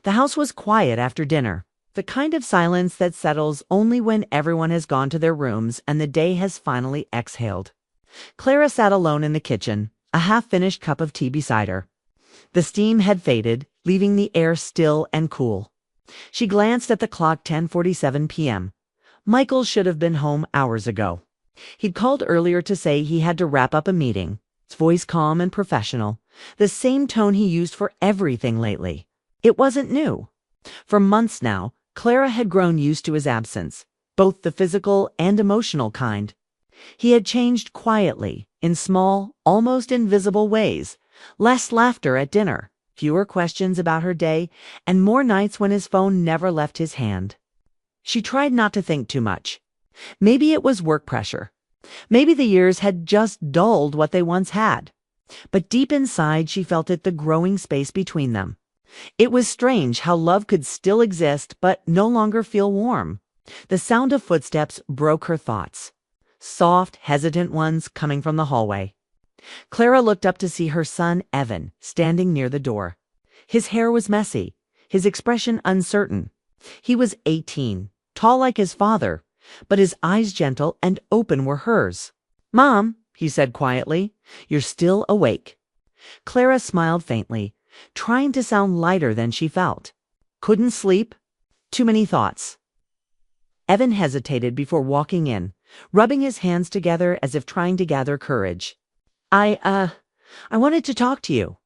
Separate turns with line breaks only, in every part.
The house was quiet after dinner, the kind of silence that settles only when everyone has gone to their rooms and the day has finally exhaled. Clara sat alone in the kitchen, a half-finished cup of tea beside her. The steam had faded, leaving the air still and cool. She glanced at the clock. 10:47 p.m. Michael should have been home hours ago. He'd called earlier to say he had to wrap up a meeting, his voice calm and professional, the same tone he used for everything lately. It wasn't new. For months now, Clara had grown used to his absence, both the physical and emotional kind. He had changed quietly, in small, almost invisible ways. Less laughter at dinner, fewer questions about her day, and more nights when his phone never left his hand. She tried not to think too much. Maybe it was work pressure. Maybe the years had just dulled what they once had. But deep inside, she felt it, the growing space between them. It was strange how love could still exist but no longer feel warm. The sound of footsteps broke her thoughts. Soft, hesitant ones coming from the hallway. Clara looked up to see her son, Evan, standing near the door. His hair was messy, his expression uncertain. He was 18, tall like his father, but his eyes gentle and open were hers. "Mom," he said quietly, "you're still awake." Clara smiled faintly, trying to sound lighter than she felt. Couldn't sleep? Too many thoughts. Evan hesitated before walking in, rubbing his hands together as if trying to gather courage. I wanted to talk to you,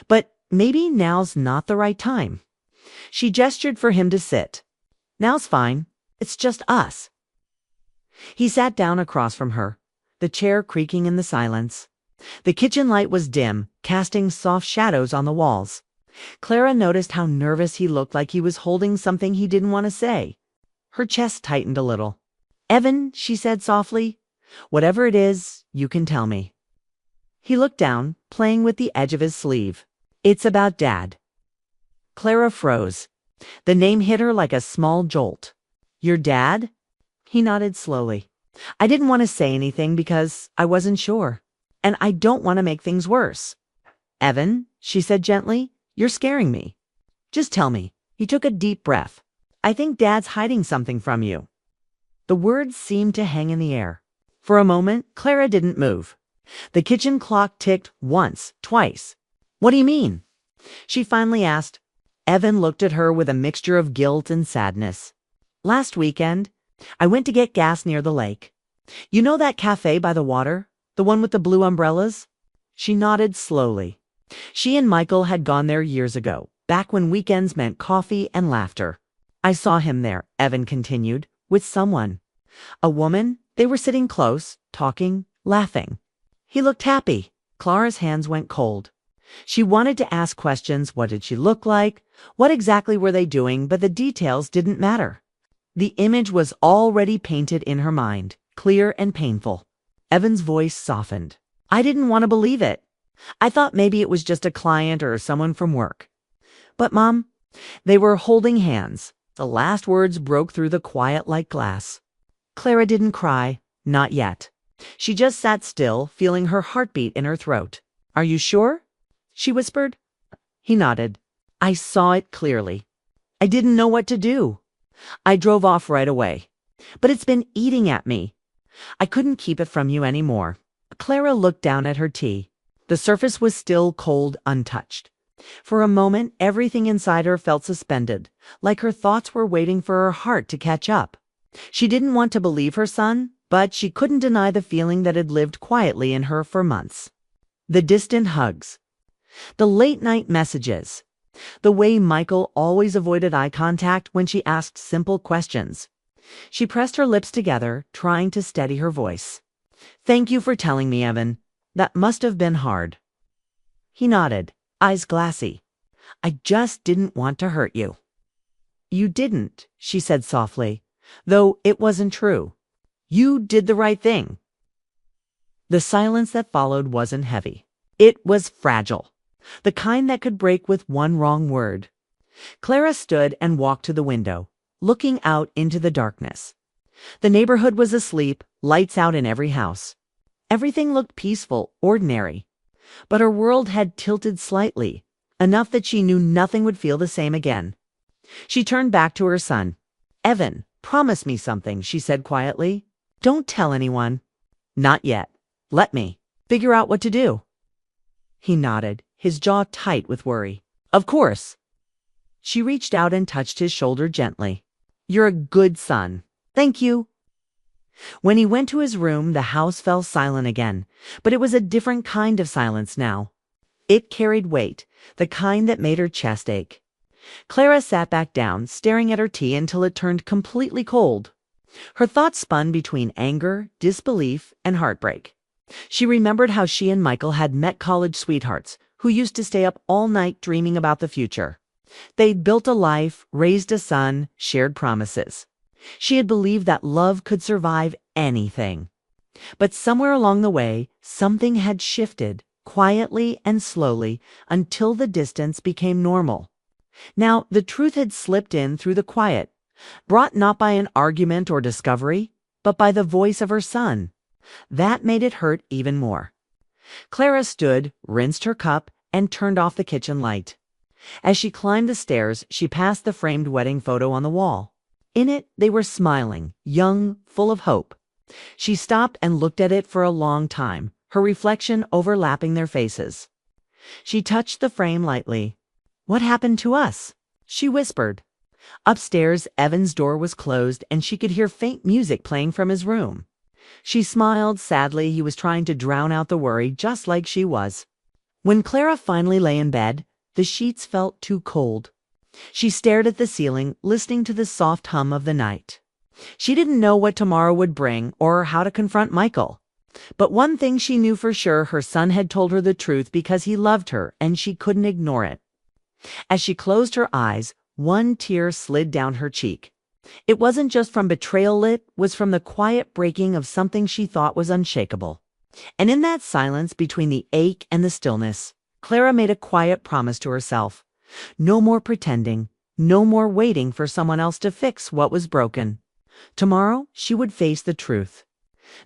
but maybe now's not the right time." She gestured for him to sit. "Now's fine. It's just us." He sat down across from her, the chair creaking in the silence. The kitchen light was dim, casting soft shadows on the walls. Clara noticed how nervous he looked, like he was holding something he didn't want to say. Her chest tightened a little. "Evan," she said softly, "whatever it is, you can tell me." He looked down, playing with the edge of his sleeve. "It's about Dad." Clara froze. The name hit her like a small jolt. "Your dad?" He nodded slowly. "I didn't want to say anything because I wasn't sure. And I don't want to make things worse." "Evan," she said gently, "you're scaring me. Just tell me." He took a deep breath. "I think Dad's hiding something from you." The words seemed to hang in the air. For a moment, Clara didn't move. The kitchen clock ticked once, twice. "What do you mean?" she finally asked. Evan looked at her with a mixture of guilt and sadness. "Last weekend, I went to get gas near the lake. You know that cafe by the water? The one with the blue umbrellas?" She nodded slowly. She and Michael had gone there years ago, back when weekends meant coffee and laughter. "I saw him there," Evan continued, "with someone. A woman. They were sitting close, talking, laughing. He looked happy." Clara's hands went cold. She wanted to ask questions. What did she look like? What exactly were they doing? But the details didn't matter. The image was already painted in her mind, clear and painful. Evan's voice softened. "I didn't want to believe it. I thought maybe it was just a client or someone from work." "But Mom," they were holding hands. The last words broke through the quiet like glass. Clara didn't cry, not yet. She just sat still, feeling her heartbeat in her throat. "Are you sure?" she whispered. He nodded. "I saw it clearly. I didn't know what to do. I drove off right away. But it's been eating at me. I couldn't keep it from you anymore." Clara looked down at her tea. The surface was still cold, untouched. For a moment, everything inside her felt suspended, like her thoughts were waiting for her heart to catch up. She didn't want to believe her son, but she couldn't deny the feeling that had lived quietly in her for months. The distant hugs. The late-night messages. The way Michael always avoided eye contact when she asked simple questions. She pressed her lips together, trying to steady her voice. "Thank you for telling me, Evan. That must have been hard." He nodded, eyes glassy. "I just didn't want to hurt you." "You didn't," she said softly, though it wasn't true. "You did the right thing." The silence that followed wasn't heavy. It was fragile, the kind that could break with one wrong word. Clara stood and walked to the window, looking out into the darkness. The neighborhood was asleep, lights out in every house. Everything looked peaceful, ordinary. But her world had tilted slightly, enough that she knew nothing would feel the same again. She turned back to her son. "Evan, promise me something," she said quietly. "Don't tell anyone." "Not yet. Let me figure out what to do." He nodded, his jaw tight with worry. "Of course." She reached out and touched his shoulder gently. "You're a good son." "Thank you." When he went to his room, the house fell silent again, but it was a different kind of silence now. It carried weight, the kind that made her chest ache. Clara sat back down, staring at her tea until it turned completely cold. Her thoughts spun between anger, disbelief, and heartbreak. She remembered how she and Michael had met college sweethearts who used to stay up all night dreaming about the future. They'd built a life, raised a son, shared promises. She had believed that love could survive anything. But somewhere along the way, something had shifted, quietly and slowly, until the distance became normal. Now, the truth had slipped in through the quiet, brought not by an argument or discovery, but by the voice of her son. That made it hurt even more. Clara stood, rinsed her cup, and turned off the kitchen light. As she climbed the stairs, she passed the framed wedding photo on the wall. In it, they were smiling, young, full of hope. She stopped and looked at it for a long time, her reflection overlapping their faces. She touched the frame lightly. "What happened to us?" she whispered. Upstairs, Evan's door was closed, and she could hear faint music playing from his room. She smiled sadly. He was trying to drown out the worry, just like she was. When Clara finally lay in bed, the sheets felt too cold. She stared at the ceiling, listening to the soft hum of the night. She didn't know what tomorrow would bring or how to confront Michael. But one thing she knew for sure, her son had told her the truth because he loved her, and she couldn't ignore it. As she closed her eyes, one tear slid down her cheek. It wasn't just from betrayal, it was from the quiet breaking of something she thought was unshakable. And in that silence between the ache and the stillness, Clara made a quiet promise to herself. No more pretending, no more waiting for someone else to fix what was broken. Tomorrow, she would face the truth.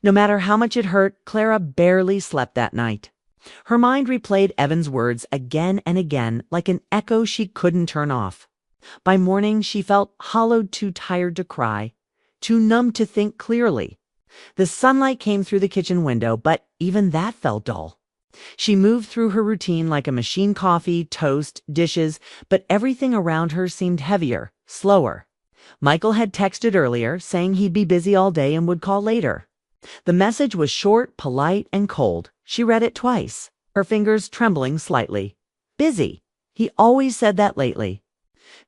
No matter how much it hurt, Clara barely slept that night. Her mind replayed Evan's words again and again like an echo she couldn't turn off. By morning, she felt hollowed, too tired to cry, too numb to think clearly. The sunlight came through the kitchen window, but even that felt dull. She moved through her routine like a machine: coffee, toast, dishes, but everything around her seemed heavier, slower. Michael had texted earlier, saying he'd be busy all day and would call later. The message was short, polite, and cold. She read it twice, her fingers trembling slightly. Busy. He always said that lately.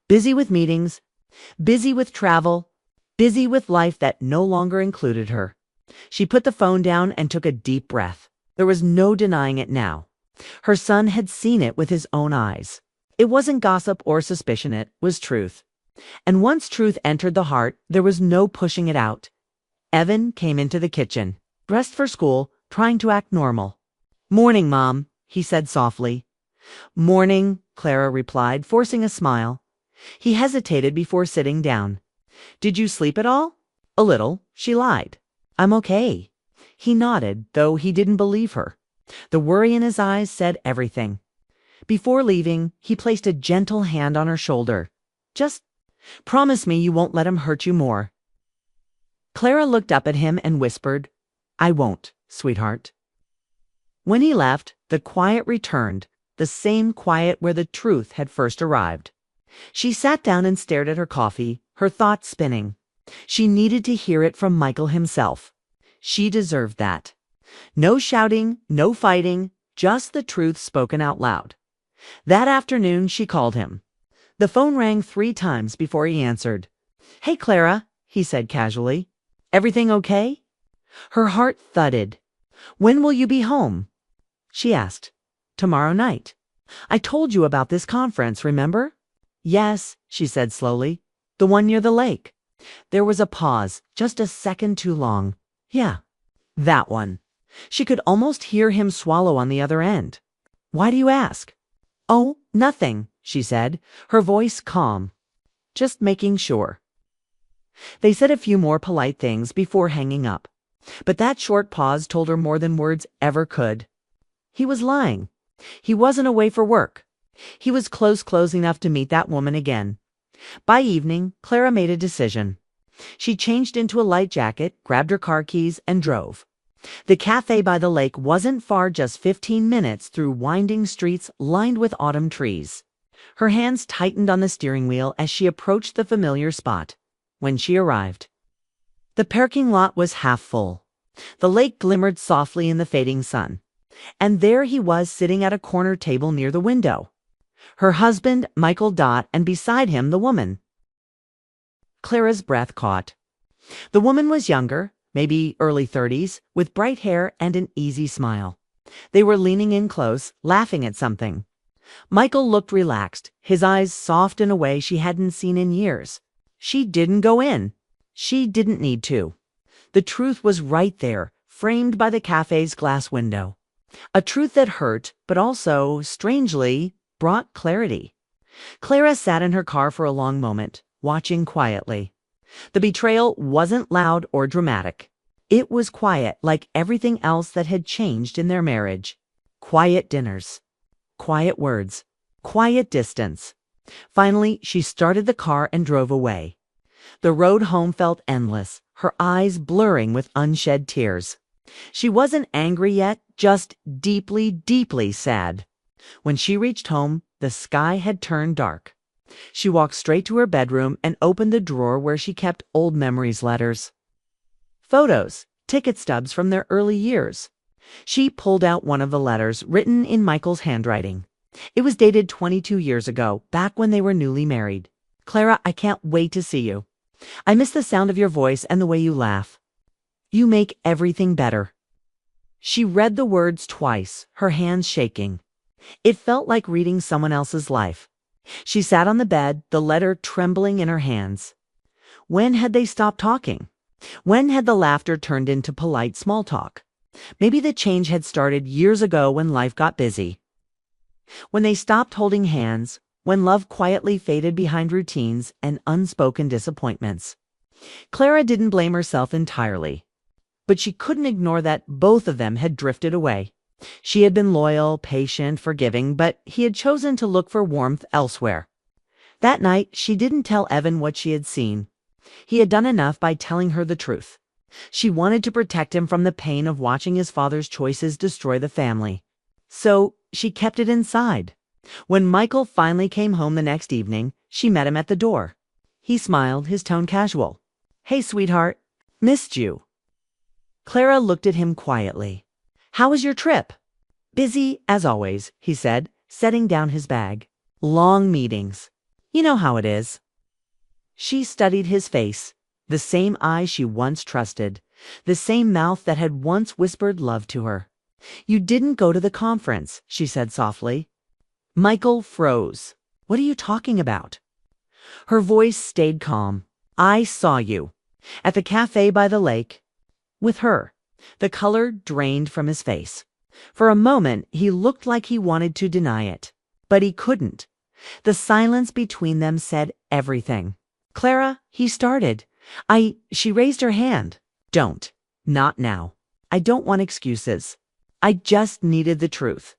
Busy with meetings, busy with travel, busy with life that no longer included her. She put the phone down and took a deep breath. There was no denying it now. Her son had seen it with his own eyes. It wasn't gossip or suspicion, it was truth. And once truth entered the heart, there was no pushing it out. Evan came into the kitchen, dressed for school, trying to act normal. "Morning, Mom," he said softly. "Morning," Clara replied, forcing a smile. He hesitated before sitting down. "Did you sleep at all?" "A little," she lied. "I'm okay." He nodded, though he didn't believe her. The worry in his eyes said everything. Before leaving, he placed a gentle hand on her shoulder. "Just promise me you won't let him hurt you more." Clara looked up at him and whispered, "I won't, sweetheart." When he left, the quiet returned, the same quiet where the truth had first arrived. She sat down and stared at her coffee, her thoughts spinning. She needed to hear it from Michael himself. She deserved that. No shouting, no fighting, just the truth spoken out loud. That afternoon, she called him. The phone rang 3 times before he answered. "Hey, Clara," he said casually. "Everything okay?" Her heart thudded. "When will you be home?" she asked. "Tomorrow night. I told you about this conference, remember?" "Yes," she said slowly. "The one near the lake." There was a pause, just a second too long. "Yeah, that one." She could almost hear him swallow on the other end. "Why do you ask?" "Oh, nothing," she said, her voice calm. "Just making sure." They said a few more polite things before hanging up. But that short pause told her more than words ever could. He was lying. He wasn't away for work. He was close enough to meet that woman again. By evening, Clara made a decision. She changed into a light jacket, grabbed her car keys, and drove. The cafe by the lake wasn't far, just 15 minutes through winding streets lined with autumn trees. Her hands tightened on the steering wheel as she approached the familiar spot. When she arrived, the parking lot was half full. The lake glimmered softly in the fading sun. And there he was, sitting at a corner table near the window. Her husband, Michael Dot, and beside him the woman. Clara's breath caught. The woman was younger, maybe early 30s, with bright hair and an easy smile. They were leaning in close, laughing at something. Michael looked relaxed, his eyes soft in a way she hadn't seen in years. She didn't go in. She didn't need to. The truth was right there, framed by the cafe's glass window. A truth that hurt, but also, strangely, brought clarity. Clara sat in her car for a long moment, watching quietly. The betrayal wasn't loud or dramatic. It was quiet, like everything else that had changed in their marriage. Quiet dinners. Quiet words. Quiet distance. Finally, she started the car and drove away. The road home felt endless, her eyes blurring with unshed tears. She wasn't angry yet, just deeply, deeply sad. When she reached home, the sky had turned dark. She walked straight to her bedroom and opened the drawer where she kept old memories letters. Photos, ticket stubs from their early years. She pulled out one of the letters, written in Michael's handwriting. It was dated 22 years ago, back when they were newly married. Clara, I can't wait to see you. I miss the sound of your voice and the way you laugh. You make everything better. She read the words twice, her hands shaking. It felt like reading someone else's life. She sat on the bed, the letter trembling in her hands. When had they stopped talking? When had the laughter turned into polite small talk? Maybe the change had started years ago when life got busy. When they stopped holding hands, when love quietly faded behind routines and unspoken disappointments. Clara didn't blame herself entirely, but she couldn't ignore that both of them had drifted away. She had been loyal, patient, forgiving, but he had chosen to look for warmth elsewhere. That night, she didn't tell Evan what she had seen. He had done enough by telling her the truth. She wanted to protect him from the pain of watching his father's choices destroy the family. So she kept it inside. When Michael finally came home the next evening, she met him at the door. He smiled, his tone casual. "Hey, sweetheart. Missed you." Clara looked at him quietly. "How was your trip?" "Busy, as always," he said, setting down his bag. "Long meetings. You know how it is." She studied his face, the same eyes she once trusted, the same mouth that had once whispered love to her. "You didn't go to the conference," she said softly. Michael froze. "What are you talking about?" Her voice stayed calm. "I saw you. At the cafe by the lake. With her." The color drained from his face. For a moment, he looked like he wanted to deny it. But he couldn't. The silence between them said everything. "Clara," he started. She raised her hand. "Don't. Not now. I don't want excuses. I just needed the truth."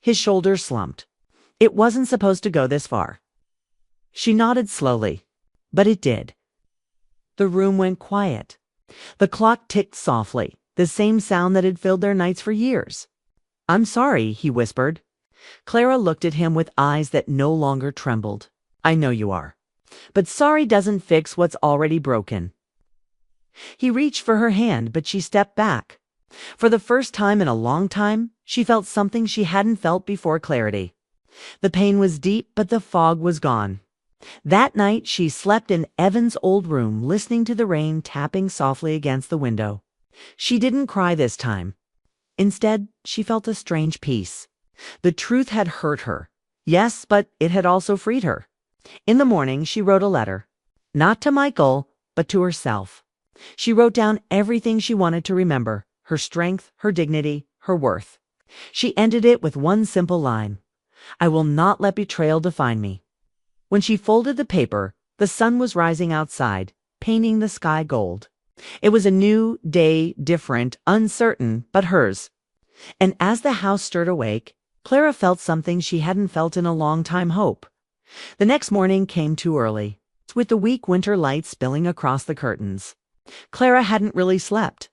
His shoulders slumped. It wasn't supposed to go this far. She nodded slowly, but it did. The room went quiet. The clock ticked softly, the same sound that had filled their nights for years. "I'm sorry," he whispered. Clara looked at him with eyes that no longer trembled. "I know you are. But sorry doesn't fix what's already broken." He reached for her hand, but she stepped back. For the first time in a long time, she felt something she hadn't felt before: clarity. The pain was deep, but the fog was gone. That night, she slept in Evan's old room, listening to the rain tapping softly against the window. She didn't cry this time. Instead, she felt a strange peace. The truth had hurt her. Yes, but it had also freed her. In the morning, she wrote a letter. Not to Michael, but to herself. She wrote down everything she wanted to remember: her strength, her dignity, her worth. She ended it with one simple line: "I will not let betrayal define me." When she folded the paper, the sun was rising outside, painting the sky gold. It was a new day, different, uncertain, but hers. And as the house stirred awake, Clara felt something she hadn't felt in a long time: hope. The next morning came too early, with the weak winter light spilling across the curtains. Clara hadn't really slept.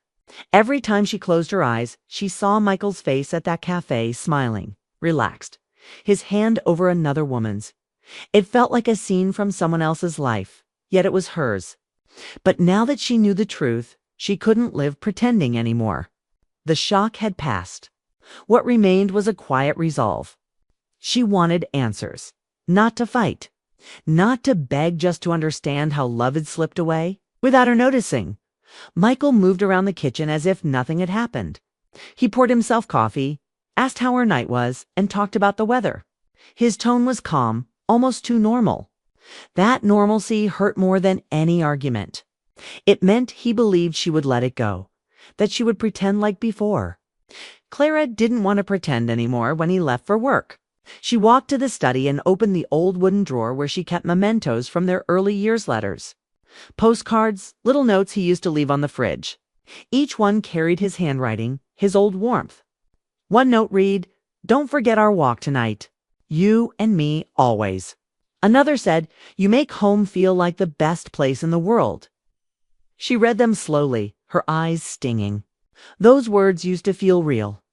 Every time she closed her eyes, she saw Michael's face at that cafe, smiling, relaxed, his hand over another woman's. It felt like a scene from someone else's life, yet it was hers. But now that she knew the truth, she couldn't live pretending anymore. The shock had passed. What remained was a quiet resolve. She wanted answers, not to fight, not to beg, just to understand how love had slipped away without her noticing. Michael moved around the kitchen as if nothing had happened. He poured himself coffee, asked how her night was, and talked about the weather. His tone was calm, almost too normal. That normalcy hurt more than any argument. It meant he believed she would let it go, that she would pretend like before. Clara didn't want to pretend anymore when he left for work. She walked to the study and opened the old wooden drawer where she kept mementos from their early years letters. Postcards, little notes he used to leave on the fridge. Each one carried his handwriting, his old warmth. One note read, "Don't forget our walk tonight. You and me always." Another said, "You make home feel like the best place in the world." She read them slowly, her eyes stinging. Those words used to feel real.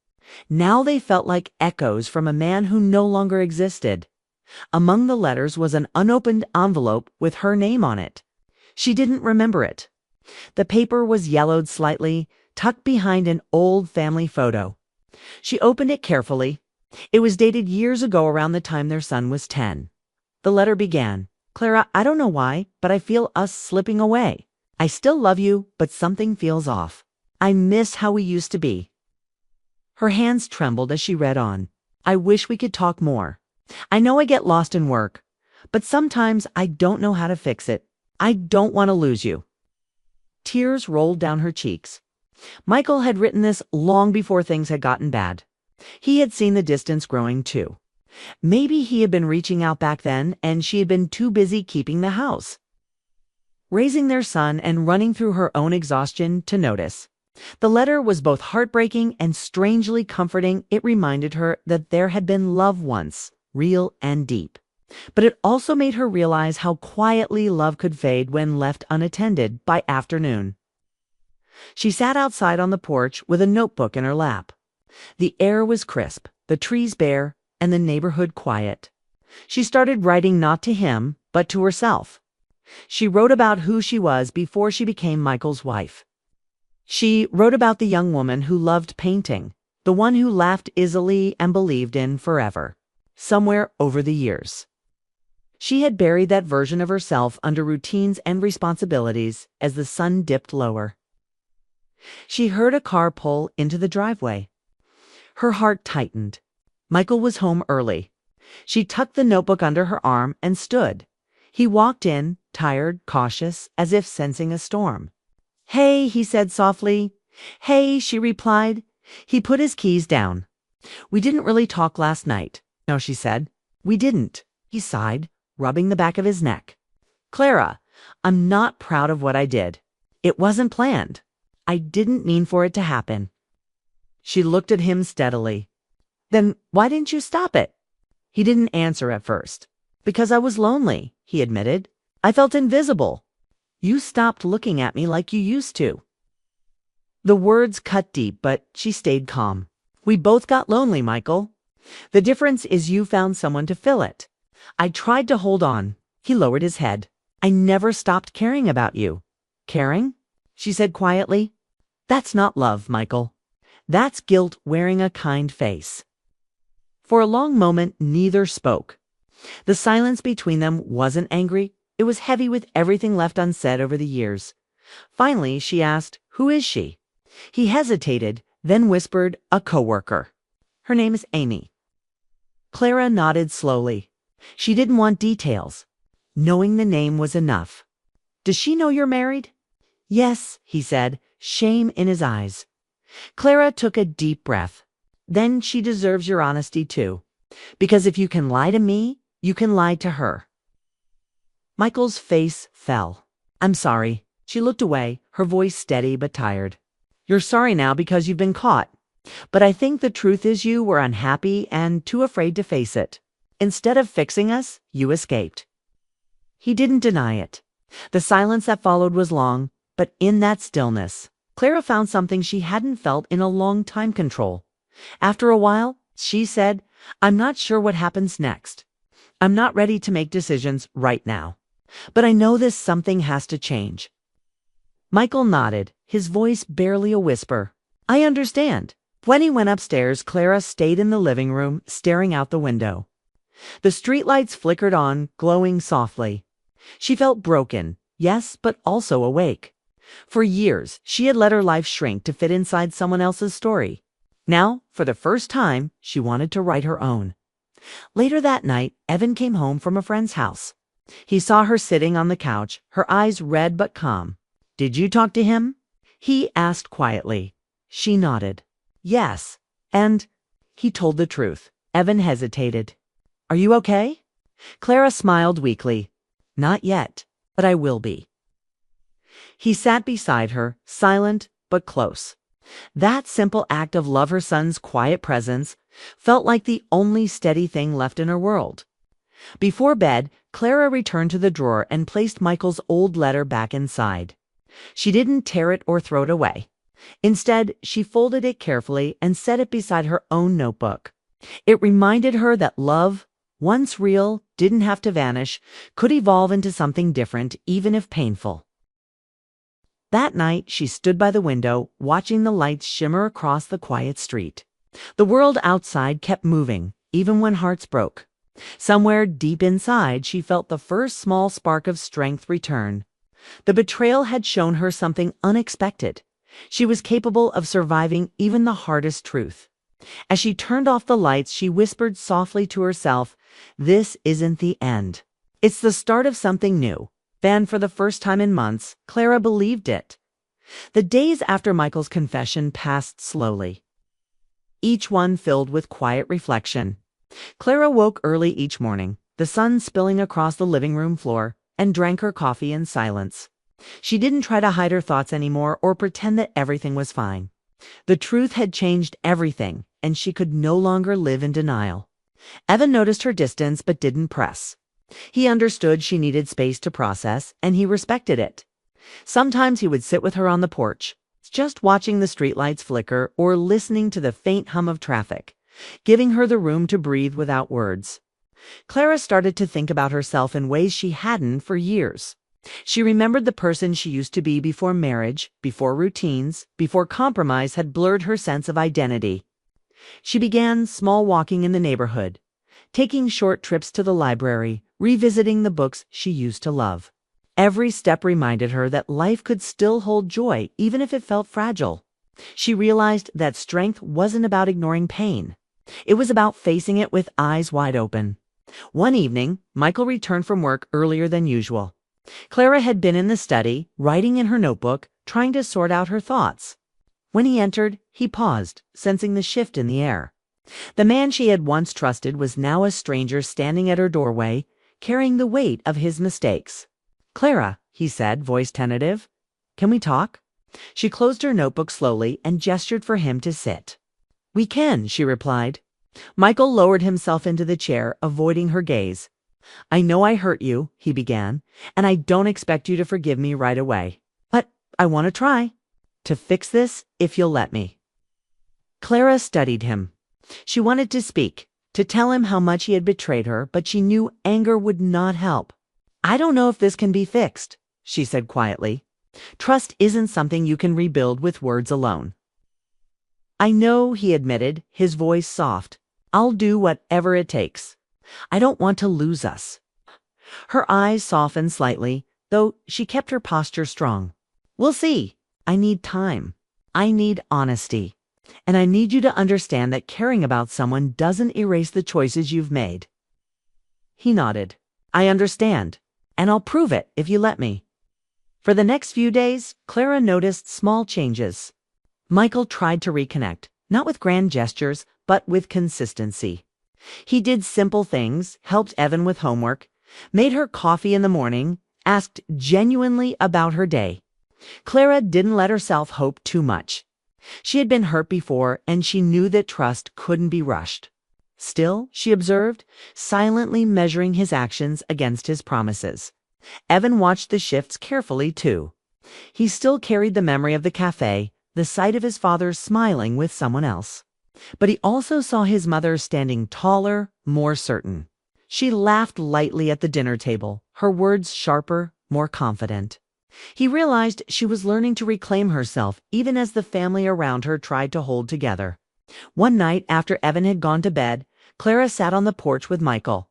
Now they felt like echoes from a man who no longer existed. Among the letters was an unopened envelope with her name on it. She didn't remember it. The paper was yellowed slightly, tucked behind an old family photo. She opened it carefully. It was dated years ago, around the time their son was 10. The letter began, "Clara, I don't know why, but I feel us slipping away. I still love you, but something feels off. I miss how we used to be." Her hands trembled as she read on. "I wish we could talk more. I know I get lost in work, but sometimes I don't know how to fix it. I don't want to lose you." Tears rolled down her cheeks. Michael had written this long before things had gotten bad. He had seen the distance growing too. Maybe he had been reaching out back then, and she had been too busy keeping the house, raising their son, and running through her own exhaustion to notice. The letter was both heartbreaking and strangely comforting. It reminded her that there had been love once, real and deep. But it also made her realize how quietly love could fade when left unattended by afternoon. She sat outside on the porch with a notebook in her lap. The air was crisp, the trees bare, and the neighborhood quiet. She started writing, not to him, but to herself. She wrote about who she was before she became Michael's wife. She wrote about the young woman who loved painting, the one who laughed easily and believed in forever. Somewhere over the years, she had buried that version of herself under routines and responsibilities as the sun dipped lower. She heard a car pull into the driveway. Her heart tightened. Michael was home early. She tucked the notebook under her arm and stood. He walked in, tired, cautious, as if sensing a storm. "Hey," he said softly. "Hey," she replied. He put his keys down. "We didn't really talk last night." "No," she said. "We didn't." He sighed, rubbing the back of his neck. "Clara, I'm not proud of what I did. It wasn't planned. I didn't mean for it to happen." She looked at him steadily. "Then why didn't you stop it?" He didn't answer at first. "Because I was lonely," he admitted. "I felt invisible. You stopped looking at me like you used to." The words cut deep, but she stayed calm. "We both got lonely, Michael. The difference is you found someone to fill it. I tried to hold on." He lowered his head. "I never stopped caring about you." "Caring?" she said quietly. "That's not love, Michael. That's guilt wearing a kind face." For a long moment, neither spoke. The silence between them wasn't angry. It was heavy with everything left unsaid over the years. Finally, she asked, "Who is she?" He hesitated, then whispered, "A coworker. Her name is Amy." Clara nodded slowly. She didn't want details. Knowing the name was enough. "Does she know you're married?" "Yes," he said, shame in his eyes. Clara took a deep breath. "Then she deserves your honesty too. Because if you can lie to me, you can lie to her." Michael's face fell. "I'm sorry." She looked away, her voice steady but tired. "You're sorry now because you've been caught. But I think the truth is you were unhappy and too afraid to face it. Instead of fixing us, you escaped." He didn't deny it. The silence that followed was long, but in that stillness, Clara found something she hadn't felt in a long time: control. After a while, she said, "I'm not sure what happens next. I'm not ready to make decisions right now. But I know this something has to change." Michael nodded, his voice barely a whisper. "I understand." When he went upstairs, Clara stayed in the living room, staring out the window. The streetlights flickered on, glowing softly. She felt broken, yes, but also awake. For years, she had let her life shrink to fit inside someone else's story. Now, for the first time, she wanted to write her own. Later that night, Evan came home from a friend's house. He saw her sitting on the couch, her eyes red but calm. "Did you talk to him?" he asked quietly. She nodded. "Yes." "And?" He told the truth. Evan hesitated. "Are you okay?" Clara smiled weakly. "Not yet, but I will be." He sat beside her, silent but close. That simple act of love, her son's quiet presence, felt like the only steady thing left in her world. Before bed, Clara returned to the drawer and placed Michael's old letter back inside. She didn't tear it or throw it away. Instead, she folded it carefully and set it beside her own notebook. It reminded her that love, once real, didn't have to vanish, could evolve into something different, even if painful. That night, she stood by the window, watching the lights shimmer across the quiet street. The world outside kept moving, even when hearts broke. Somewhere deep inside, she felt the first small spark of strength return. The betrayal had shown her something unexpected. She was capable of surviving even the hardest truth. As she turned off the lights, she whispered softly to herself, "This isn't the end. It's the start of something new." Then, for the first time in months, Clara believed it. The days after Michael's confession passed slowly, each one filled with quiet reflection. Clara woke early each morning, the sun spilling across the living room floor, and drank her coffee in silence. She didn't try to hide her thoughts anymore or pretend that everything was fine. The truth had changed everything, and she could no longer live in denial. Evan noticed her distance but didn't press. He understood she needed space to process, and he respected it. Sometimes he would sit with her on the porch, just watching the streetlights flicker or listening to the faint hum of traffic, giving her the room to breathe without words. Clara started to think about herself in ways she hadn't for years. She remembered the person she used to be before marriage, before routines, before compromise had blurred her sense of identity. She began small walking in the neighborhood, taking short trips to the library, revisiting the books she used to love. Every step reminded her that life could still hold joy, even if it felt fragile. She realized that strength wasn't about ignoring pain. It was about facing it with eyes wide open. One evening, Michael returned from work earlier than usual. Clara had been in the study, writing in her notebook, trying to sort out her thoughts. When he entered, he paused, sensing the shift in the air. The man she had once trusted was now a stranger standing at her doorway, carrying the weight of his mistakes. "Clara," he said, voice tentative, "can we talk?" She closed her notebook slowly and gestured for him to sit. "We can," she replied. Michael lowered himself into the chair, avoiding her gaze. "I know I hurt you," he began, "and I don't expect you to forgive me right away. But I want to try to fix this if you'll let me." Clara studied him. She wanted to speak, to tell him how much he had betrayed her, but she knew anger would not help. "I don't know if this can be fixed," she said quietly. "Trust isn't something you can rebuild with words alone." "I know," he admitted, his voice soft. "I'll do whatever it takes. I don't want to lose us." Her eyes softened slightly, though she kept her posture strong. "We'll see. I need time. I need honesty. And I need you to understand that caring about someone doesn't erase the choices you've made." He nodded. "I understand, and I'll prove it if you let me." For the next few days, Clara noticed small changes. Michael tried to reconnect, not with grand gestures, but with consistency. He did simple things, helped Evan with homework, made her coffee in the morning, asked genuinely about her day. Clara didn't let herself hope too much. She had been hurt before, and she knew that trust couldn't be rushed. Still, she observed, silently measuring his actions against his promises. Evan watched the shifts carefully, too. He still carried the memory of the cafe, the sight of his father smiling with someone else. But he also saw his mother standing taller, more certain. She laughed lightly at the dinner table, her words sharper, more confident. He realized she was learning to reclaim herself even as the family around her tried to hold together. One night after Evan had gone to bed, Clara sat on the porch with Michael.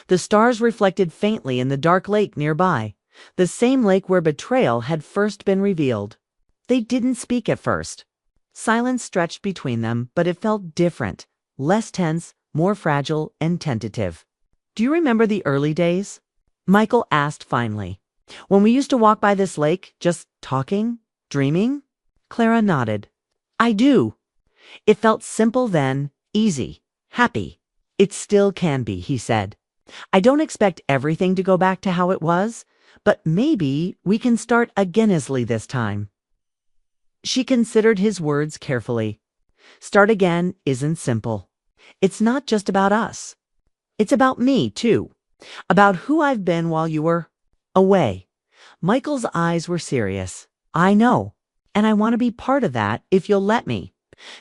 The stars reflected faintly in the dark lake nearby, the same lake where betrayal had first been revealed. They didn't speak at first. Silence stretched between them, but it felt different, less tense, more fragile and tentative. "Do you remember the early days?" Michael asked finally. "When we used to walk by this lake, just talking, dreaming?" Clara nodded. "I do. It felt simple then, easy, happy. It still can be," he said. "I don't expect everything to go back to how it was, but maybe we can start againly this time." She considered his words carefully. Start again isn't simple. It's not just about us. It's about me, too. About who I've been while you were away. Michael's eyes were serious. "I know, and I want to be part of that if you'll let me."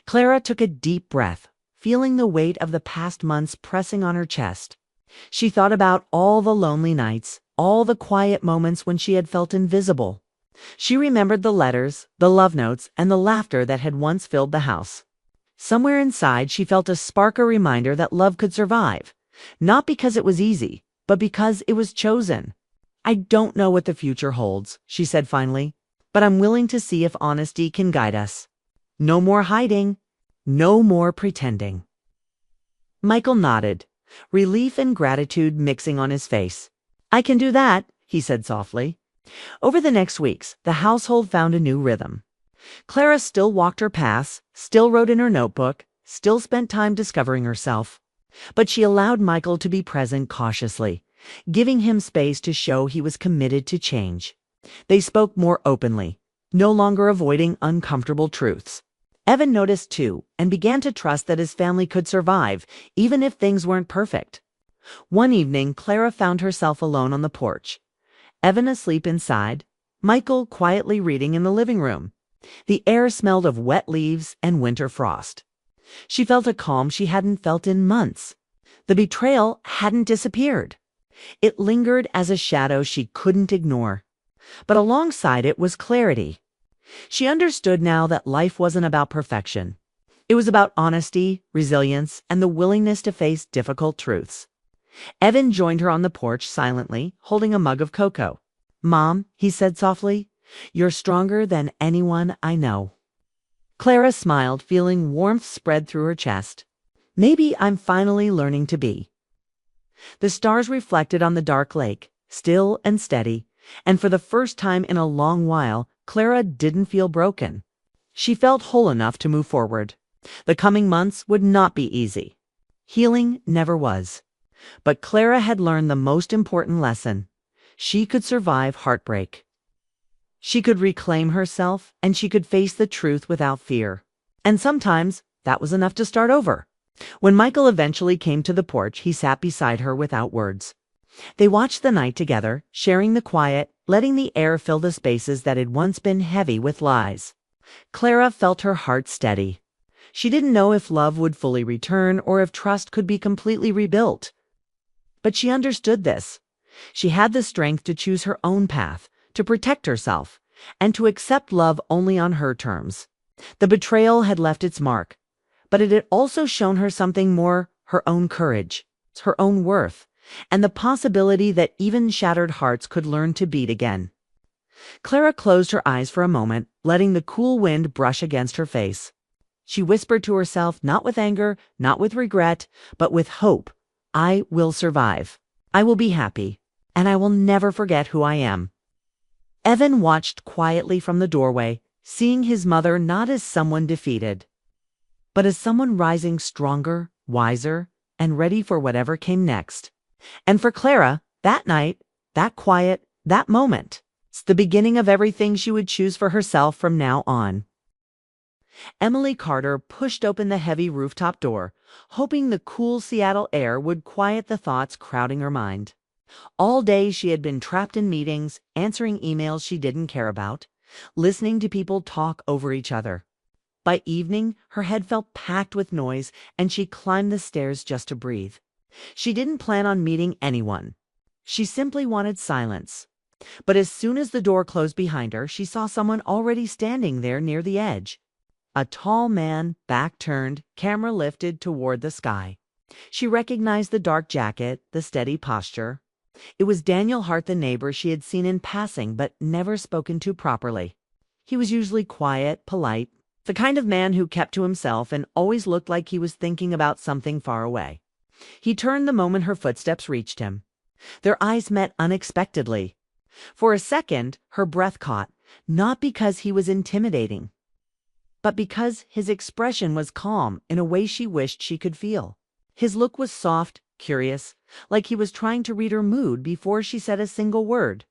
Clara took a deep breath, feeling the weight of the past months pressing on her chest. She thought about all the lonely nights, all the quiet moments when she had felt invisible. She remembered the letters, the love notes, and the laughter that had once filled the house. Somewhere inside, she felt a spark, a reminder that love could survive, not because it was easy, but because it was chosen. "I don't know what the future holds," she said finally, "but I'm willing to see if honesty can guide us. No more hiding, no more pretending." Michael nodded, relief and gratitude mixing on his face. "I can do that," he said softly. Over the next weeks, the household found a new rhythm. Clara still walked her paths, still wrote in her notebook, still spent time discovering herself. But she allowed Michael to be present cautiously, giving him space to show he was committed to change. They spoke more openly, no longer avoiding uncomfortable truths. Evan noticed too, and began to trust that his family could survive, even if things weren't perfect. One evening, Clara found herself alone on the porch. Evan asleep inside, Michael quietly reading in the living room. The air smelled of wet leaves and winter frost. She felt a calm she hadn't felt in months. The betrayal hadn't disappeared. It lingered as a shadow she couldn't ignore. But alongside it was clarity. She understood now that life wasn't about perfection. It was about honesty, resilience, and the willingness to face difficult truths. Evan joined her on the porch silently, holding a mug of cocoa. "Mom," he said softly, "you're stronger than anyone I know." Clara smiled, feeling warmth spread through her chest. "Maybe I'm finally learning to be." The stars reflected on the dark lake, still and steady, and for the first time in a long while, Clara didn't feel broken. She felt whole enough to move forward. The coming months would not be easy. Healing never was. But Clara had learned the most important lesson. She could survive heartbreak. She could reclaim herself, and she could face the truth without fear. And sometimes that was enough to start over. When Michael eventually came to the porch, he sat beside her without words. They watched the night together, sharing the quiet, letting the air fill the spaces that had once been heavy with lies. Clara felt her heart steady. She didn't know if love would fully return or if trust could be completely rebuilt. But she understood this. She had the strength to choose her own path, to protect herself, and to accept love only on her terms. The betrayal had left its mark, but it had also shown her something more: her own courage, her own worth, and the possibility that even shattered hearts could learn to beat again. Clara closed her eyes for a moment, letting the cool wind brush against her face. She whispered to herself, not with anger, not with regret, but with hope. "I will survive. I will be happy. And I will never forget who I am." Evan watched quietly from the doorway, seeing his mother not as someone defeated, but as someone rising stronger, wiser, and ready for whatever came next. And for Clara, that night, that quiet, that moment, it's the beginning of everything she would choose for herself from now on. Emily Carter pushed open the heavy rooftop door, hoping the cool Seattle air would quiet the thoughts crowding her mind. All day she had been trapped in meetings, answering emails she didn't care about, listening to people talk over each other. By evening, her head felt packed with noise, and she climbed the stairs just to breathe. She didn't plan on meeting anyone. She simply wanted silence. But as soon as the door closed behind her, she saw someone already standing there near the edge. A tall man, back turned, camera lifted toward the sky. She recognized the dark jacket, the steady posture. It was Daniel Hart, the neighbor she had seen in passing but never spoken to properly. He was usually quiet, polite, the kind of man who kept to himself and always looked like he was thinking about something far away. He turned the moment her footsteps reached him. Their eyes met unexpectedly. For a second, her breath caught, not because he was intimidating, but because his expression was calm in a way she wished she could feel. His look was soft, curious, like he was trying to read her mood before she said a single word.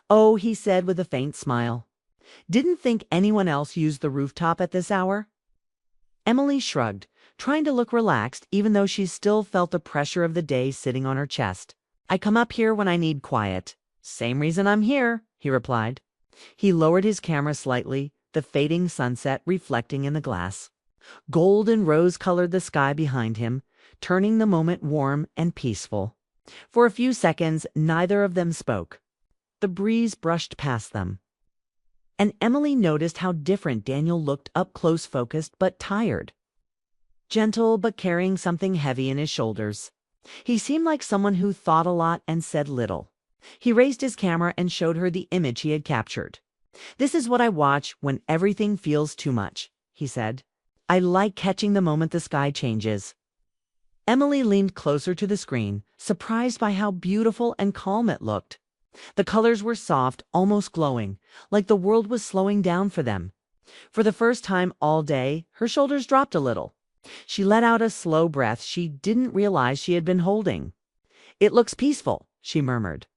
"Oh," he said with a faint smile. "Didn't think anyone else used the rooftop at this hour?" Emily shrugged, trying to look relaxed even though she still felt the pressure of the day sitting on her chest. "I come up here when I need quiet." "Same reason I'm here," he replied. He lowered his camera slightly, the fading sunset reflecting in the glass. Gold and rose colored the sky behind him, turning the moment warm and peaceful. For a few seconds, neither of them spoke. The breeze brushed past them, and Emily noticed how different Daniel looked up close, focused but tired. Gentle but carrying something heavy in his shoulders. He seemed like someone who thought a lot and said little. He raised his camera and showed her the image he had captured. "This is what I watch when everything feels too much," he said. "I like catching the moment the sky changes." Emily leaned closer to the screen, surprised by how beautiful and calm it looked. The colors were soft, almost glowing, like the world was slowing down for them. For the first time all day, her shoulders dropped a little. She let out a slow breath she didn't realize she had been holding. "It looks peaceful," she murmured.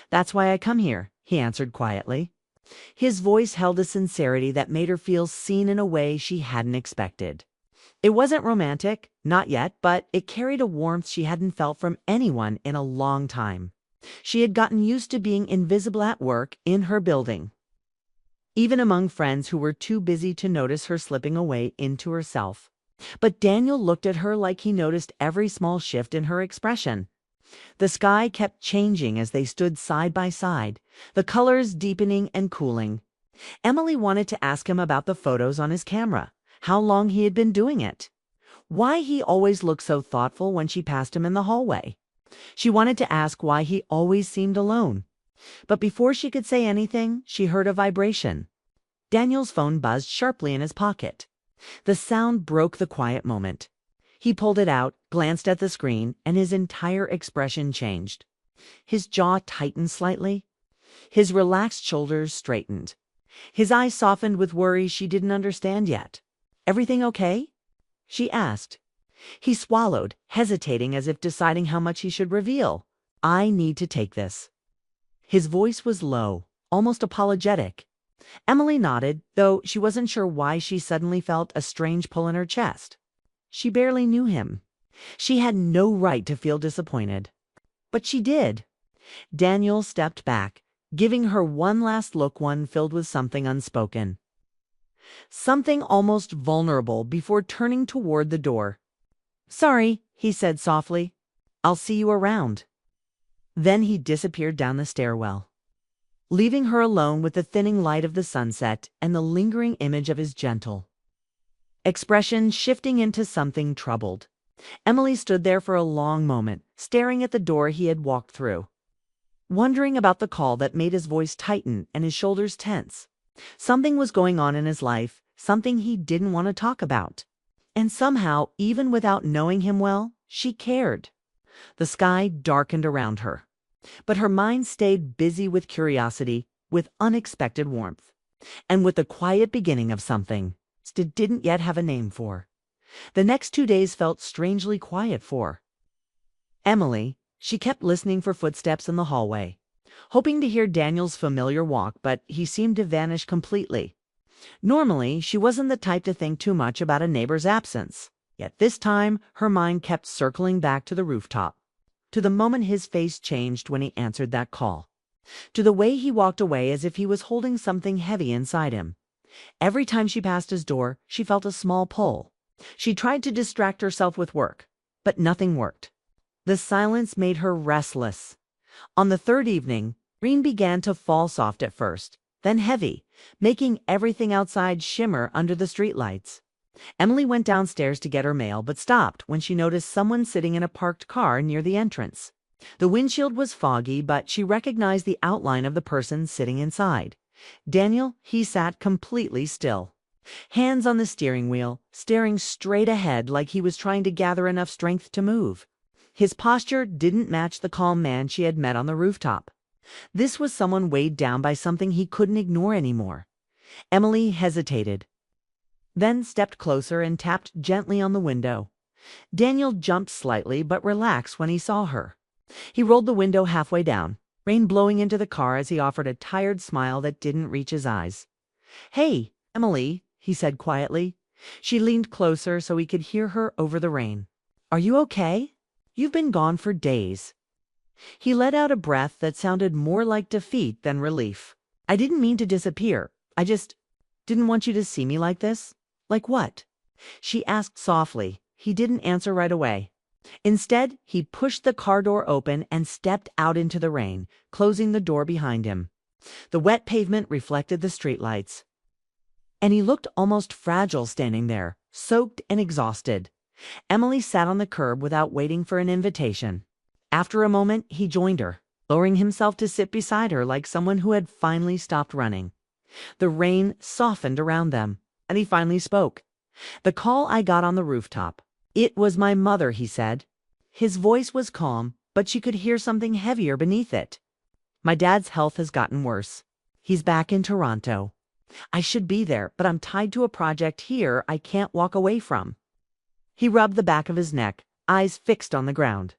"That's why I come here," he answered quietly. His voice held a sincerity that made her feel seen in a way she hadn't expected. It wasn't romantic, not yet, but it carried a warmth she hadn't felt from anyone in a long time. She had gotten used to being invisible at work, in her building, even among friends who were too busy to notice her slipping away into herself. But Daniel looked at her like he noticed every small shift in her expression. The sky kept changing as they stood side by side, the colors deepening and cooling. Emily wanted to ask him about the photos on his camera, how long he had been doing it, why he always looked so thoughtful when she passed him in the hallway. She wanted to ask why he always seemed alone. But before she could say anything, she heard a vibration. Daniel's phone buzzed sharply in his pocket. The sound broke the quiet moment. He pulled it out, glanced at the screen, and his entire expression changed. His jaw tightened slightly. His relaxed shoulders straightened. His eyes softened with worry she didn't understand yet. "Everything okay?" she asked. He swallowed, hesitating as if deciding how much he should reveal. "I need to take this." His voice was low, almost apologetic. Emily nodded, though she wasn't sure why she suddenly felt a strange pull in her chest. She barely knew him. She had no right to feel disappointed. But she did. Daniel stepped back, giving her one last look, one filled with something unspoken. Something almost vulnerable before turning toward the door. "Sorry," he said softly. "I'll see you around." Then he disappeared down the stairwell, leaving her alone with the thinning light of the sunset and the lingering image of his gentle expression shifting into something troubled. Emily stood there for a long moment, staring at the door he had walked through, wondering about the call that made his voice tighten and his shoulders tense. Something was going on in his life, something he didn't want to talk about. And somehow, even without knowing him well, she cared. The sky darkened around her, but her mind stayed busy with curiosity, with unexpected warmth, and with the quiet beginning of something it didn't yet have a name for. The next 2 days felt strangely quiet for Emily. She kept listening for footsteps in the hallway, hoping to hear Daniel's familiar walk, but he seemed to vanish completely. Normally, she wasn't the type to think too much about a neighbor's absence. Yet this time, her mind kept circling back to the rooftop, to the moment his face changed when he answered that call, to the way he walked away as if he was holding something heavy inside him. Every time she passed his door, she felt a small pull. She tried to distract herself with work, but nothing worked. The silence made her restless. On the third evening, rain began to fall soft at first, then heavy, making everything outside shimmer under the streetlights. Emily went downstairs to get her mail, but stopped when she noticed someone sitting in a parked car near the entrance. The windshield was foggy, but she recognized the outline of the person sitting inside. Daniel, he sat completely still, hands on the steering wheel, staring straight ahead like he was trying to gather enough strength to move. His posture didn't match the calm man she had met on the rooftop. This was someone weighed down by something he couldn't ignore anymore. Emily hesitated, then stepped closer and tapped gently on the window. Daniel jumped slightly but relaxed when he saw her. He rolled the window halfway down, rain blowing into the car as he offered a tired smile that didn't reach his eyes. "Hey, Emily," he said quietly. She leaned closer so he could hear her over the rain. "Are you okay? You've been gone for days." He let out a breath that sounded more like defeat than relief. "I didn't mean to disappear. I just didn't want you to see me like this." "Like what?" she asked softly. He didn't answer right away. Instead, he pushed the car door open and stepped out into the rain, closing the door behind him. The wet pavement reflected the streetlights, and he looked almost fragile standing there, soaked and exhausted. Emily sat on the curb without waiting for an invitation. After a moment, he joined her, lowering himself to sit beside her like someone who had finally stopped running. The rain softened around them, and he finally spoke. "The call I got on the rooftop. It was my mother," he said. His voice was calm, but she could hear something heavier beneath it. "My dad's health has gotten worse. He's back in Toronto. I should be there, but I'm tied to a project here I can't walk away from." He rubbed the back of his neck, eyes fixed on the ground.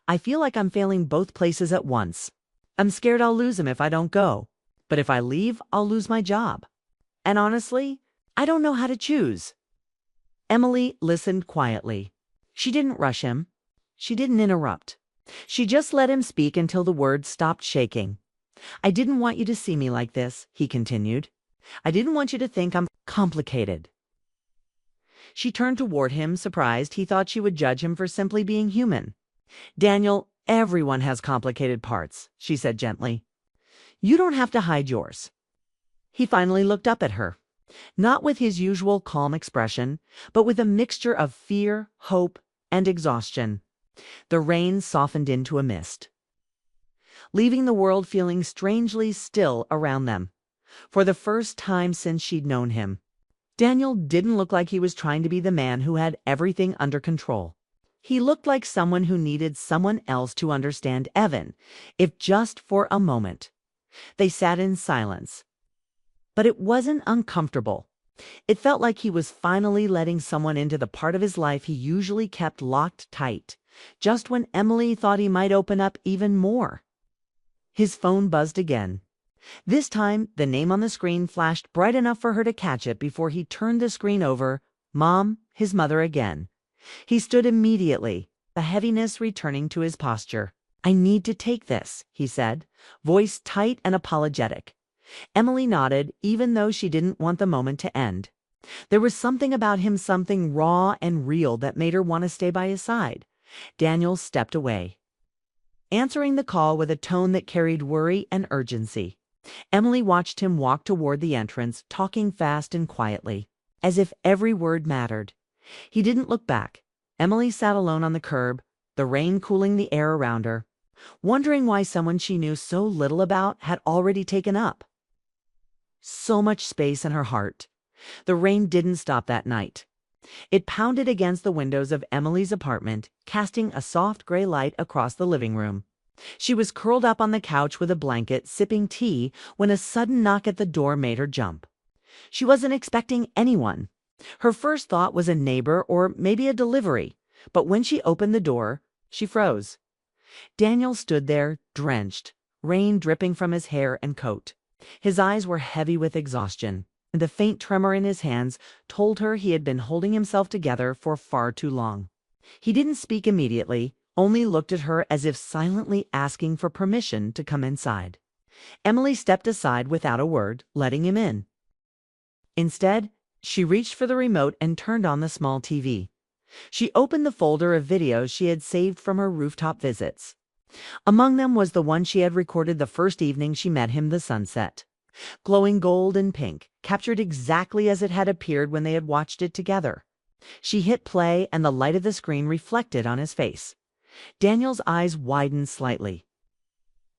"I feel like I'm failing both places at once. I'm scared I'll lose him if I don't go. But if I leave, I'll lose my job. And honestly, I don't know how to choose." Emily listened quietly. She didn't rush him. She didn't interrupt. She just let him speak until the words stopped shaking. "I didn't want you to see me like this," he continued. "I didn't want you to think I'm complicated." She turned toward him, surprised. He thought she would judge him for simply being human. "Daniel, everyone has complicated parts," she said gently. "You don't have to hide yours." He finally looked up at her, not with his usual calm expression, but with a mixture of fear, hope, and exhaustion. The rain softened into a mist, leaving the world feeling strangely still around them. For the first time since she'd known him, Daniel didn't look like he was trying to be the man who had everything under control. He looked like someone who needed someone else to understand Evan, if just for a moment. They sat in silence. But it wasn't uncomfortable. It felt like he was finally letting someone into the part of his life he usually kept locked tight, just when Emily thought he might open up even more. His phone buzzed again. This time, the name on the screen flashed bright enough for her to catch it before he turned the screen over. Mom, his mother again. He stood immediately, the heaviness returning to his posture. "I need to take this," he said, voice tight and apologetic. Emily nodded, even though she didn't want the moment to end. There was something about him, something raw and real, that made her want to stay by his side. Daniel stepped away, answering the call with a tone that carried worry and urgency. Emily watched him walk toward the entrance, talking fast and quietly, as if every word mattered. He didn't look back. Emily sat alone on the curb, the rain cooling the air around her, wondering why someone she knew so little about had already taken up so much space in her heart. The rain didn't stop that night. It pounded against the windows of Emily's apartment, casting a soft gray light across the living room. She was curled up on the couch with a blanket, sipping tea, when a sudden knock at the door made her jump. She wasn't expecting anyone. Her first thought was a neighbor or maybe a delivery, but when she opened the door, she froze. Daniel stood there, drenched, rain dripping from his hair and coat. His eyes were heavy with exhaustion. The faint tremor in his hands told her he had been holding himself together for far too long. He didn't speak immediately, only looked at her as if silently asking for permission to come inside. Emily stepped aside without a word, letting him in. Instead, she reached for the remote and turned on the small TV. She opened the folder of videos she had saved from her rooftop visits. Among them was the one she had recorded the first evening she met him, the sunset. Glowing gold and pink, captured exactly as it had appeared when they had watched it together. She hit play and the light of the screen reflected on his face. Daniel's eyes widened slightly.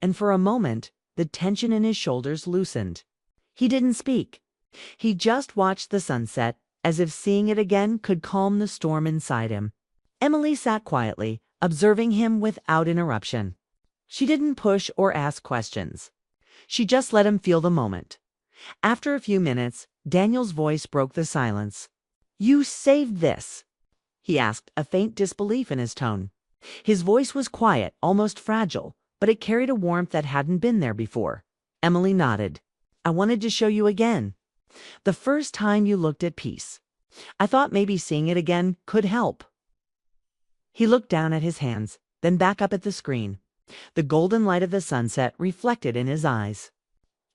And for a moment, the tension in his shoulders loosened. He didn't speak. He just watched the sunset, as if seeing it again could calm the storm inside him. Emily sat quietly, observing him without interruption. She didn't push or ask questions. She just let him feel the moment. After a few minutes, Daniel's voice broke the silence. "You saved this?" he asked, a faint disbelief in his tone. His voice was quiet, almost fragile, but it carried a warmth that hadn't been there before. Emily nodded. "I wanted to show you again. The first time you looked at peace. I thought maybe seeing it again could help." He looked down at his hands, then back up at the screen. The golden light of the sunset reflected in his eyes.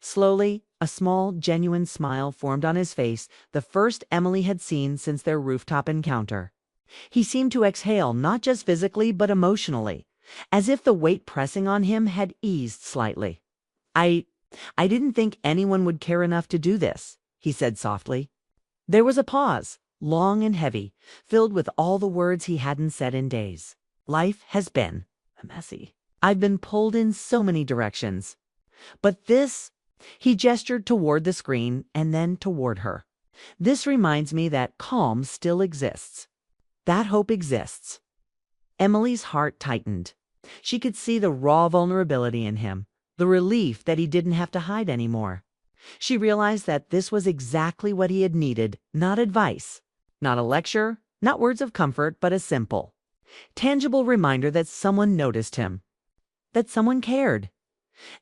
Slowly, a small, genuine smile formed on his face, the first Emily had seen since their rooftop encounter. He seemed to exhale not just physically but emotionally, as if the weight pressing on him had eased slightly. I didn't think anyone would care enough to do this," he said softly. There was a pause, long and heavy, filled with all the words he hadn't said in days. "Life has been messy. I've been pulled in so many directions. But this," he gestured toward the screen and then toward her, "this reminds me that calm still exists. That hope exists." Emily's heart tightened. She could see the raw vulnerability in him, the relief that he didn't have to hide anymore. She realized that this was exactly what he had needed, not advice, not a lecture, not words of comfort, but a simple, tangible reminder that someone noticed him, that someone cared.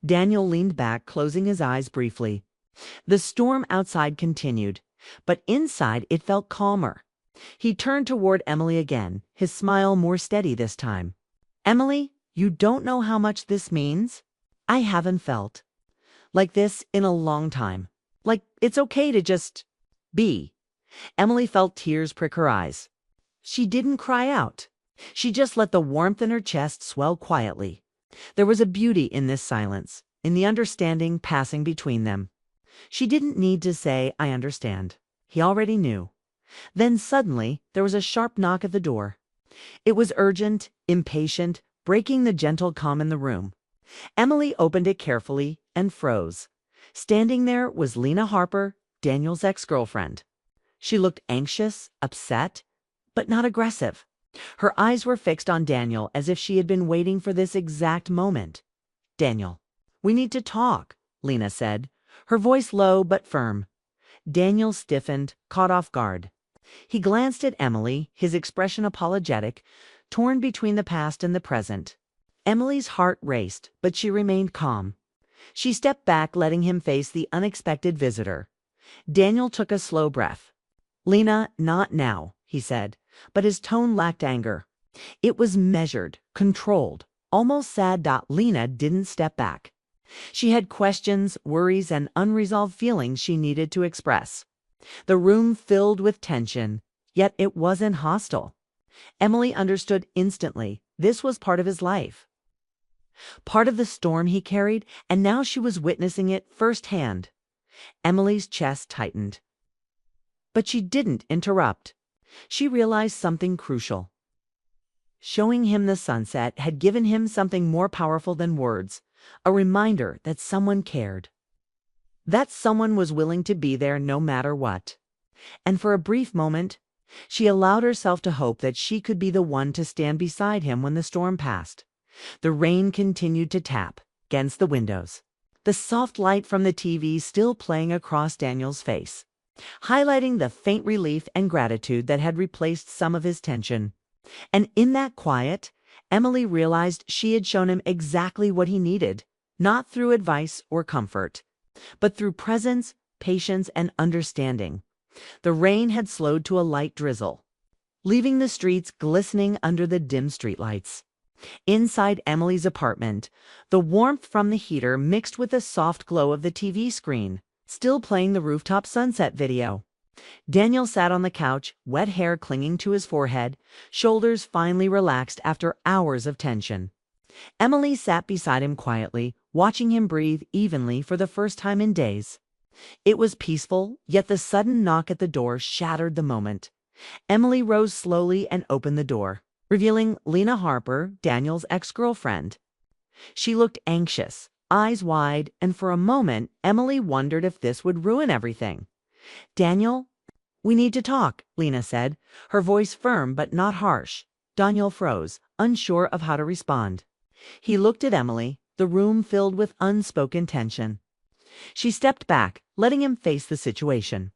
Daniel leaned back, closing his eyes briefly. The storm outside continued, but inside it felt calmer. He turned toward Emily again, his smile more steady this time. "Emily, you don't know how much this means. I haven't felt like this in a long time. Like it's okay to just be." Emily felt tears prick her eyes. She didn't cry out. She just let the warmth in her chest swell quietly. There was a beauty in this silence, in the understanding passing between them. She didn't need to say, "I understand." He already knew. Then suddenly there was a sharp knock at the door. It was urgent, impatient, breaking the gentle calm in the room. Emily opened it carefully and froze. Standing there was Lena Harper, Daniel's ex-girlfriend. She looked anxious, upset, but not aggressive. Her eyes were fixed on Daniel as if she had been waiting for this exact moment. "Daniel, we need to talk," Lena said, her voice low but firm. Daniel stiffened, caught off guard. He glanced at Emily, his expression apologetic, torn between the past and the present. Emily's heart raced, but she remained calm. She stepped back, letting him face the unexpected visitor. Daniel took a slow breath. "Lena, not now," he said, but his tone lacked anger. It was measured, controlled, almost sad. Lena didn't step back. She had questions, worries, and unresolved feelings she needed to express. The room filled with tension, yet it wasn't hostile. Emily understood instantly. This was part of his life, part of the storm he carried, and now she was witnessing it firsthand. Emily's chest tightened. But she didn't interrupt. She realized something crucial. Showing him the sunset had given him something more powerful than words, a reminder that someone cared. That someone was willing to be there no matter what. And for a brief moment, she allowed herself to hope that she could be the one to stand beside him when the storm passed. The rain continued to tap against the windows, the soft light from the TV still playing across Daniel's face, highlighting the faint relief and gratitude that had replaced some of his tension. And in that quiet, Emily realized she had shown him exactly what he needed, not through advice or comfort, but through presence, patience, and understanding. The rain had slowed to a light drizzle, leaving the streets glistening under the dim streetlights. Inside Emily's apartment, the warmth from the heater mixed with the soft glow of the TV screen, still playing the rooftop sunset video. Daniel sat on the couch, wet hair clinging to his forehead, shoulders finely relaxed after hours of tension. Emily sat beside him quietly, watching him breathe evenly for the first time in days. It was peaceful, yet the sudden knock at the door shattered the moment. Emily rose slowly and opened the door, revealing Lena Harper, Daniel's ex-girlfriend. She looked anxious, eyes wide, and for a moment, Emily wondered if this would ruin everything. "Daniel, we need to talk," Lena said, her voice firm but not harsh. Daniel froze, unsure of how to respond. He looked at Emily, the room filled with unspoken tension. She stepped back, letting him face the situation.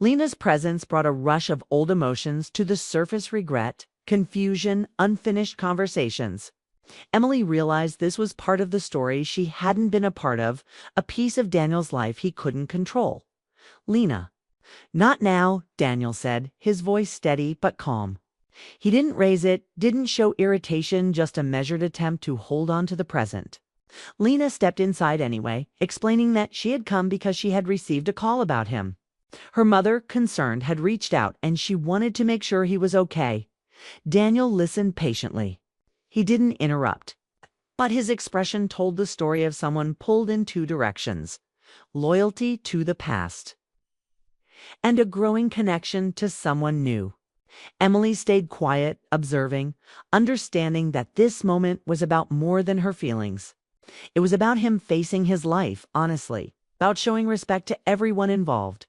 Lena's presence brought a rush of old emotions to the surface: regret, confusion, unfinished conversations. Emily realized this was part of the story she hadn't been a part of, a piece of Daniel's life he couldn't control. "Lena." "Not now," Daniel said, his voice steady but calm. He didn't raise it, didn't show irritation, just a measured attempt to hold on to the present. Lena stepped inside anyway, explaining that she had come because she had received a call about him. Her mother, concerned, had reached out and she wanted to make sure he was okay. Daniel listened patiently. He didn't interrupt, but his expression told the story of someone pulled in two directions: loyalty to the past and a growing connection to someone new. Emily stayed quiet, observing, understanding that this moment was about more than her feelings. It was about him facing his life honestly, about showing respect to everyone involved.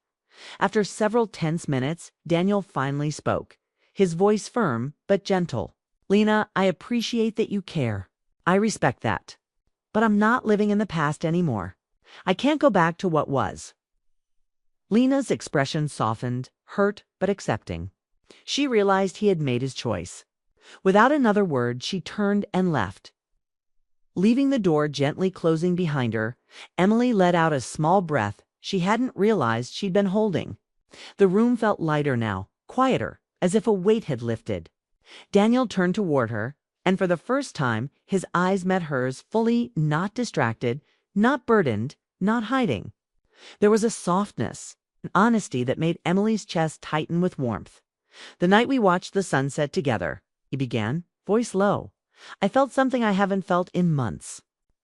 After several tense minutes, Daniel finally spoke, his voice firm but gentle. "Lena, I appreciate that you care. I respect that. But I'm not living in the past anymore. I can't go back to what was." Lena's expression softened, hurt but accepting. She realized he had made his choice. Without another word, she turned and left. Leaving the door gently closing behind her, Emily let out a small breath she hadn't realized she'd been holding. The room felt lighter now, quieter, as if a weight had lifted. Daniel turned toward her, and for the first time, his eyes met hers fully, not distracted, not burdened, not hiding. There was a softness, an honesty that made Emily's chest tighten with warmth. "The night we watched the sunset together," he began, voice low, "I felt something I haven't felt in months.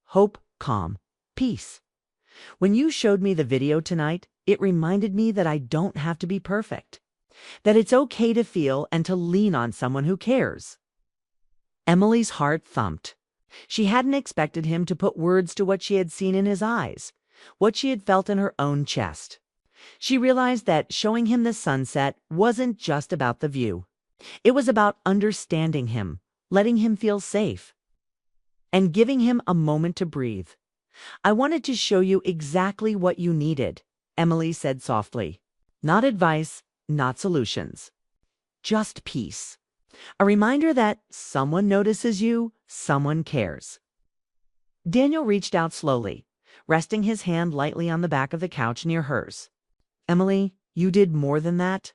Hope, calm, peace. When you showed me the video tonight, it reminded me that I don't have to be perfect, that it's okay to feel and to lean on someone who cares." Emily's heart thumped. She hadn't expected him to put words to what she had seen in his eyes, what she had felt in her own chest. She realized that showing him the sunset wasn't just about the view. It was about understanding him, letting him feel safe, and giving him a moment to breathe. "I wanted to show you exactly what you needed," Emily said softly. "Not advice, not solutions. Just peace. A reminder that someone notices you, someone cares." Daniel reached out slowly, resting his hand lightly on the back of the couch near hers. "Emily, you did more than that.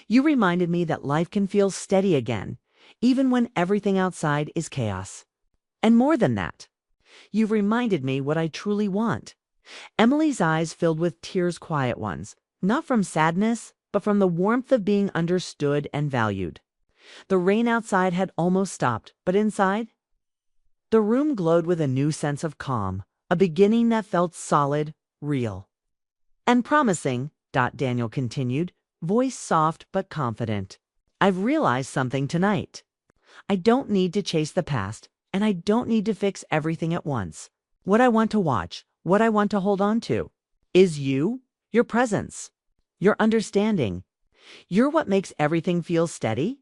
You reminded me that life can feel steady again, even when everything outside is chaos. And more than that, you reminded me what I truly want." Emily's eyes filled with tears, quiet ones, not from sadness, but from the warmth of being understood and valued. The rain outside had almost stopped, but inside, the room glowed with a new sense of calm, a beginning that felt solid, real, and promising. Daniel continued, voice soft but confident. "I've realized something tonight. I don't need to chase the past, and I don't need to fix everything at once. What I want to watch, what I want to hold on to, is you, your presence, your understanding. You're what makes everything feel steady."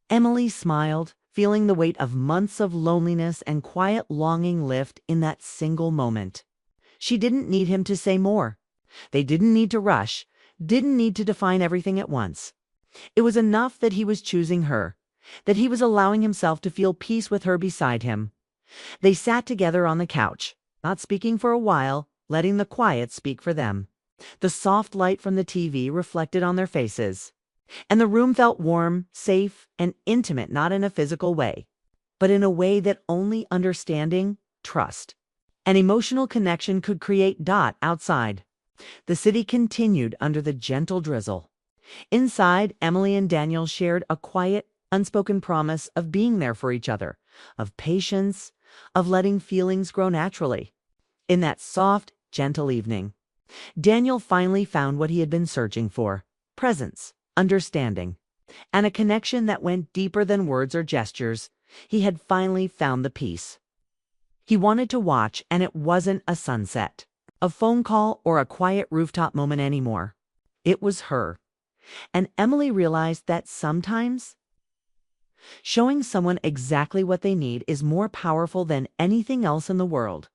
Emily smiled, feeling the weight of months of loneliness and quiet longing lift in that single moment. She didn't need him to say more. They didn't need to rush, didn't need to define everything at once. It was enough that he was choosing her, that he was allowing himself to feel peace with her beside him. They sat together on the couch, not speaking for a while, letting the quiet speak for them. The soft light from the TV reflected on their faces, and the room felt warm, safe, and intimate, not in a physical way, but in a way that only understanding, trust, and emotional connection could create. Outside, the city continued under the gentle drizzle. Inside, Emily and Daniel shared a quiet, unspoken promise of being there for each other, of patience, of letting feelings grow naturally. In that soft, gentle evening, Daniel finally found what he had been searching for: presence, understanding, and a connection that went deeper than words or gestures. He had finally found the peace he wanted to watch, and it wasn't a sunset, a phone call, or a quiet rooftop moment anymore. It was her. And Emily realized that sometimes showing someone exactly what they need is more powerful than anything else in the world.